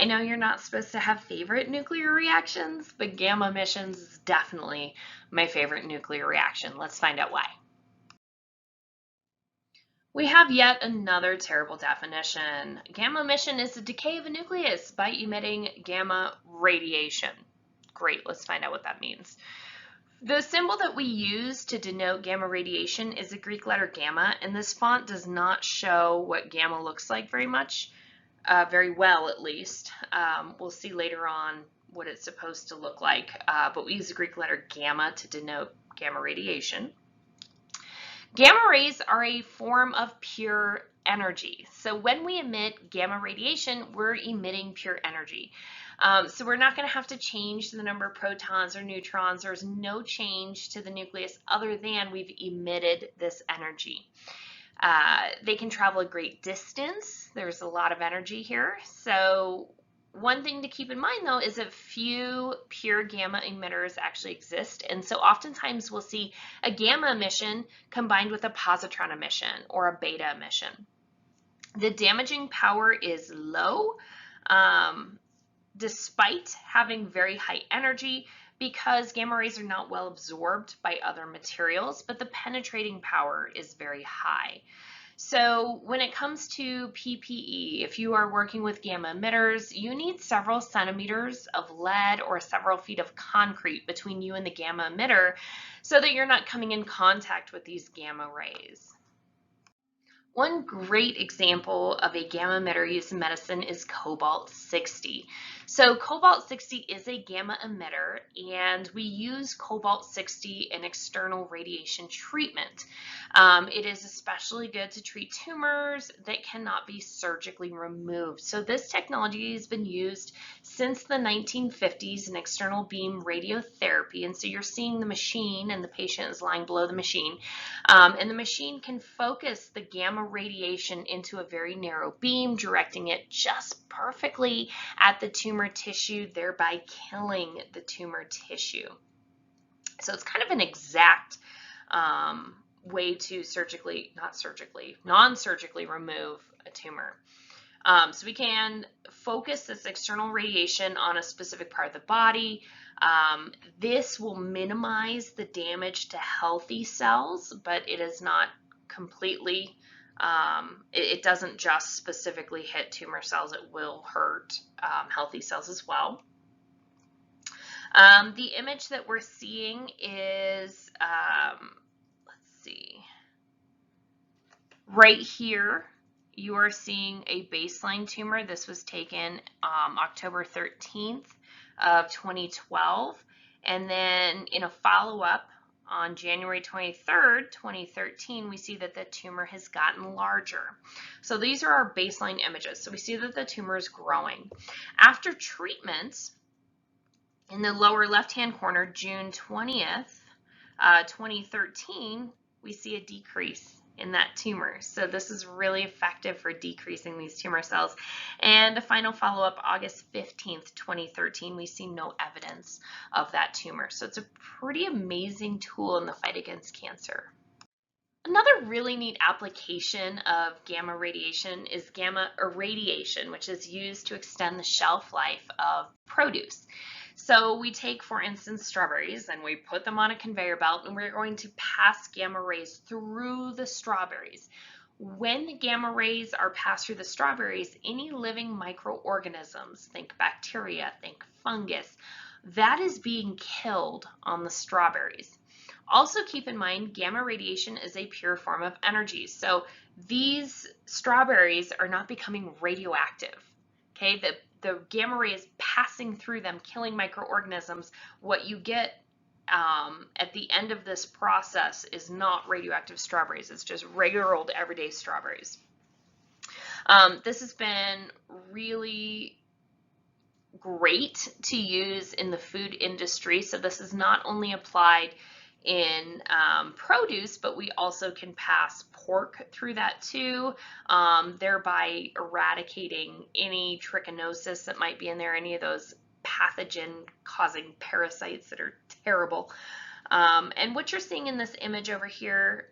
I know you're not supposed to have favorite nuclear reactions, but gamma emissions is definitely my favorite nuclear reaction. Let's find out why. We have yet another terrible definition. Gamma emission is the decay of a nucleus by emitting gamma radiation. Great, let's find out what that means. The symbol that we use to denote gamma radiation is the Greek letter gamma, and this font does not show what gamma looks like very much, very well at least. We'll see later on what it's supposed to look like, but we use the Greek letter gamma to denote gamma radiation. Gamma rays are a form of pure energy. So when we emit gamma radiation, we're emitting pure energy. So we're not going to have to change the number of protons or neutrons. There's no change to the nucleus other than we've emitted this energy. They can travel a great distance. There's a lot of energy here. So one thing to keep in mind, though, is that few pure gamma emitters actually exist. And so oftentimes we'll see a gamma emission combined with a positron emission or a beta emission. The damaging power is low, despite having very high energy, because gamma rays are not well absorbed by other materials, but the penetrating power is very high. So when it comes to PPE, if you are working with gamma emitters, you need several centimeters of lead or several feet of concrete between you and the gamma emitter so that you're not coming in contact with these gamma rays. One great example of a gamma emitter used in medicine is cobalt-60. So cobalt-60 is a gamma emitter, and we use cobalt-60 in external radiation treatment. It is especially good to treat tumors that cannot be surgically removed. So this technology has been used since the 1950s in external beam radiotherapy. And so you're seeing the machine, and the patient is lying below the machine. And the machine can focus the gamma radiation into a very narrow beam, directing it just perfectly at the tumor tissue, thereby killing the tumor tissue. So it's kind of an exact way to non-surgically remove a tumor. So we can focus this external radiation on a specific part of the body. This will minimize the damage to healthy cells, but it is not completely, it doesn't just specifically hit tumor cells, it will hurt healthy cells as well. The image that we're seeing is, let's see, right here, you are seeing a baseline tumor. This was taken October 13th of 2012. And then in a follow-up on January 23rd, 2013, we see that the tumor has gotten larger. So these are our baseline images. So we see that the tumor is growing. After treatment, in the lower left-hand corner, June 20th, 2013, we see a decrease in that tumor. So this is really effective for decreasing these tumor cells. And a final follow-up, August 15th, 2013, we see no evidence of that tumor. So it's a pretty amazing tool in the fight against cancer. Another really neat application of gamma radiation is gamma irradiation, which is used to extend the shelf life of produce. So we take, for instance, strawberries, and we put them on a conveyor belt, and we're going to pass gamma rays through the strawberries. When the gamma rays are passed through the strawberries, any living microorganisms, think bacteria, think fungus, that is being killed on the strawberries. Also keep in mind, gamma radiation is a pure form of energy. So these strawberries are not becoming radioactive. Okay, the gamma ray is passing through them, killing microorganisms. What you get at the end of this process is not radioactive strawberries. It's just regular old everyday strawberries. This has been really great to use in the food industry. So this is not only applied in produce, but we also can pass pork through that too, thereby eradicating any trichinosis that might be in there, any of those pathogen-causing parasites that are terrible. And what you're seeing in this image over here,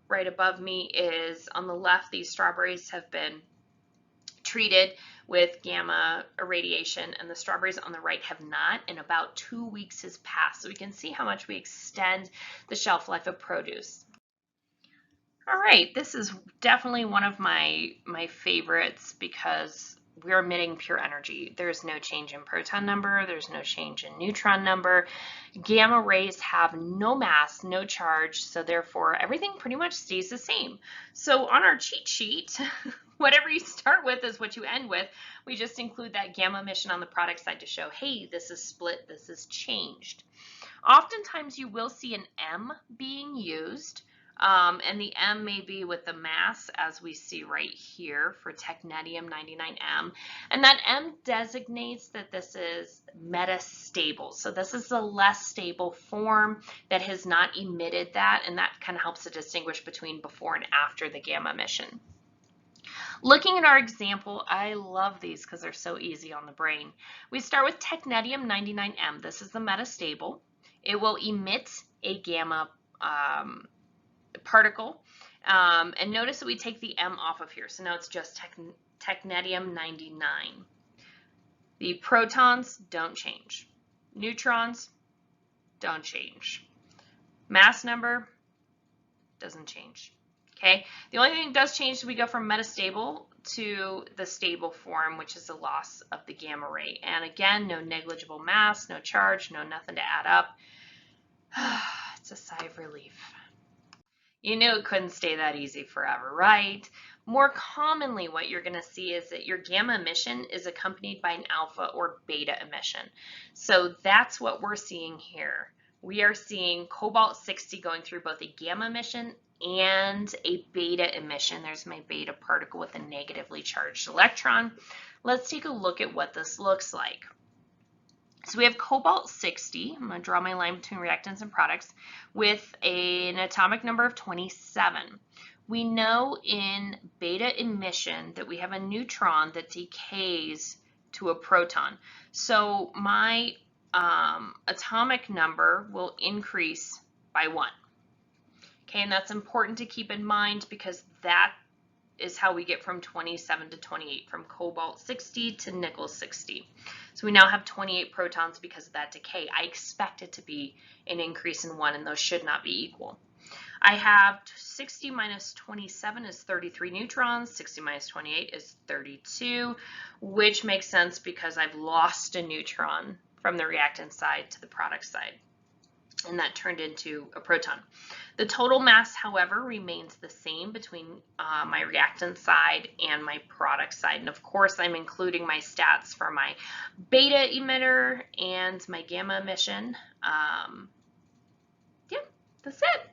right above me, is on the left, these strawberries have been treated with gamma irradiation, and the strawberries on the right have not, and about 2 weeks has passed. So we can see how much we extend the shelf life of produce. All right, this is definitely one of my favorites because we're emitting pure energy. There's no change in proton number, there's no change in neutron number. Gamma rays have no mass, no charge, so therefore everything pretty much stays the same. So on our cheat sheet, whatever you start with is what you end with. We just include that gamma emission on the product side to show, hey, this is split, this is changed. Oftentimes you will see an M being used. And the M may be with the mass, as we see right here for technetium 99M. And that M designates that this is metastable. So this is the less stable form that has not emitted that, and that kind of helps to distinguish between before and after the gamma emission. Looking at our example, I love these because they're so easy on the brain. We start with technetium 99M. This is the metastable. It will emit a gamma particle, and notice that we take the M off of here, so now it's just technetium 99. The protons don't change, neutrons don't change, mass number doesn't change. Okay, the only thing that does change is we go from metastable to the stable form, which is the loss of the gamma ray, and again, no negligible mass, no charge, no nothing to add up. It's a sigh of relief. You knew it couldn't stay that easy forever, right? More commonly, what you're going to see is that your gamma emission is accompanied by an alpha or beta emission. So that's what we're seeing here. We are seeing cobalt-60 going through both a gamma emission and a beta emission. There's my beta particle with a negatively charged electron. Let's take a look at what this looks like. So we have cobalt-60, I'm going to draw my line between reactants and products, with an atomic number of 27. We know in beta emission that we have a neutron that decays to a proton. So my atomic number will increase by 1. Okay, and that's important to keep in mind because that is how we get from 27 to 28, from cobalt-60 to nickel-60. So we now have 28 protons because of that decay. I expect it to be an increase in 1, and those should not be equal. I have 60 minus 27 is 33 neutrons, 60 minus 28 is 32, which makes sense because I've lost a neutron from the reactant side to the product side, and that turned into a proton. The total mass, however, remains the same between my reactant side and my product side. And of course, I'm including my stats for my beta emitter and my gamma emission. Yeah, that's it.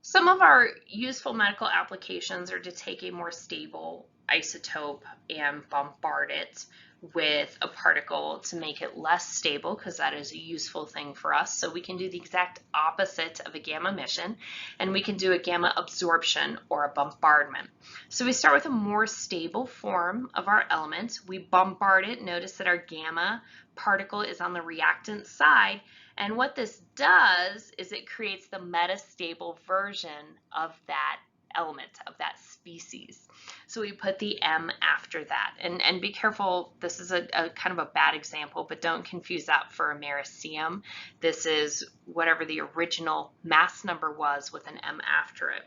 Some of our useful medical applications are to take a more stable isotope and bombard it with a particle to make it less stable, because that is a useful thing for us. So we can do the exact opposite of a gamma emission, and we can do a gamma absorption or a bombardment. So we start with a more stable form of our element. We bombard it. Notice that our gamma particle is on the reactant side, and what this does is it creates the metastable version of that element, of that species. So we put the M after that. And be careful, this is a kind of a bad example, but don't confuse that for americium. This is whatever the original mass number was with an M after it.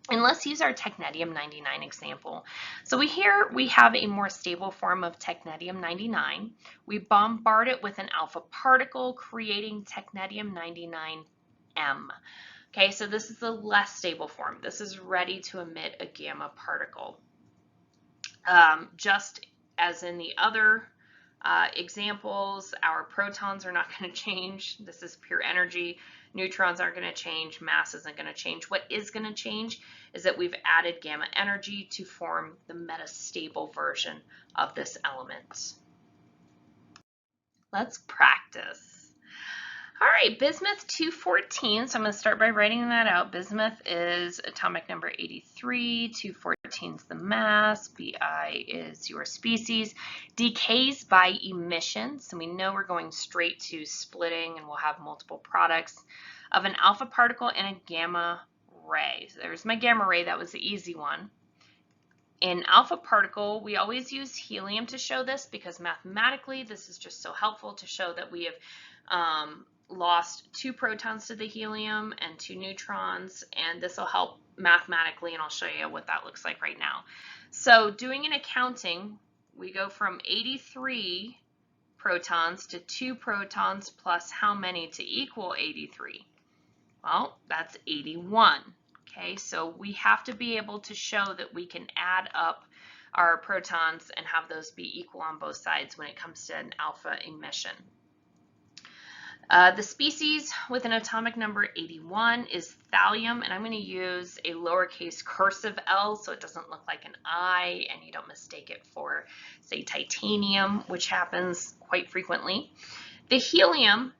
And let's use our technetium 99 example. So here we have a more stable form of technetium 99. We bombard it with an alpha particle, creating technetium 99M. Okay, so this is the less stable form. This is ready to emit a gamma particle. Just as in the other examples, our protons are not going to change. This is pure energy. Neutrons aren't going to change. Mass isn't going to change. What is going to change is that we've added gamma energy to form the metastable version of this element. Let's practice. All right, bismuth 214, so I'm going to start by writing that out. Bismuth is atomic number 83, 214 is the mass, Bi is your species. Decays by emission, so we know we're going straight to splitting, and we'll have multiple products of an alpha particle and a gamma ray. So there's my gamma ray, that was the easy one. In alpha particle, we always use helium to show this because mathematically this is just so helpful to show that we have lost 2 protons to the helium and 2 neutrons, and this will help mathematically, and I'll show you what that looks like right now. So doing an accounting, we go from 83 protons to 2 protons plus how many to equal 83? Well, that's 81. Okay, so we have to be able to show that we can add up our protons and have those be equal on both sides when it comes to an alpha emission. The species with an atomic number 81 is thallium, and I'm going to use a lowercase cursive L so it doesn't look like an I and you don't mistake it for, say, titanium, which happens quite frequently. The helium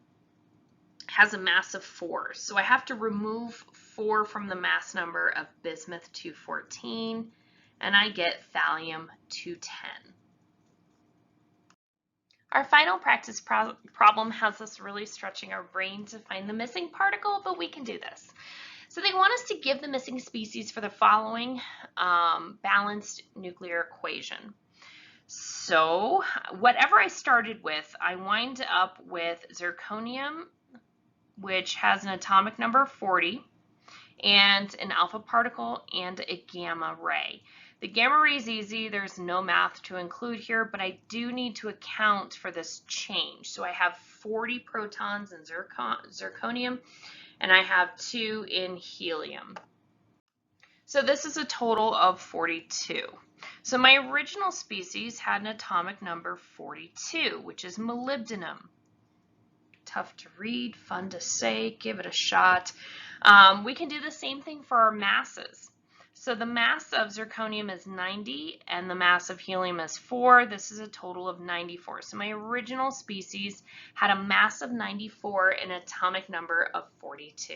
has a mass of 4, so I have to remove 4 from the mass number of bismuth 214, and I get thallium 210. Our final practice problem has us really stretching our brain to find the missing particle, but we can do this. So they want us to give the missing species for the following balanced nuclear equation. So whatever I started with, I wind up with zirconium, which has an atomic number 40, and an alpha particle and a gamma ray. The gamma ray is easy, there's no math to include here, but I do need to account for this change. So I have 40 protons in zirconium, and I have 2 in helium. So this is a total of 42. So my original species had an atomic number 42, which is molybdenum. Tough to read, fun to say, give it a shot. We can do the same thing for our masses. So the mass of zirconium is 90 and the mass of helium is 4. This is a total of 94. So my original species had a mass of 94 and an atomic number of 42.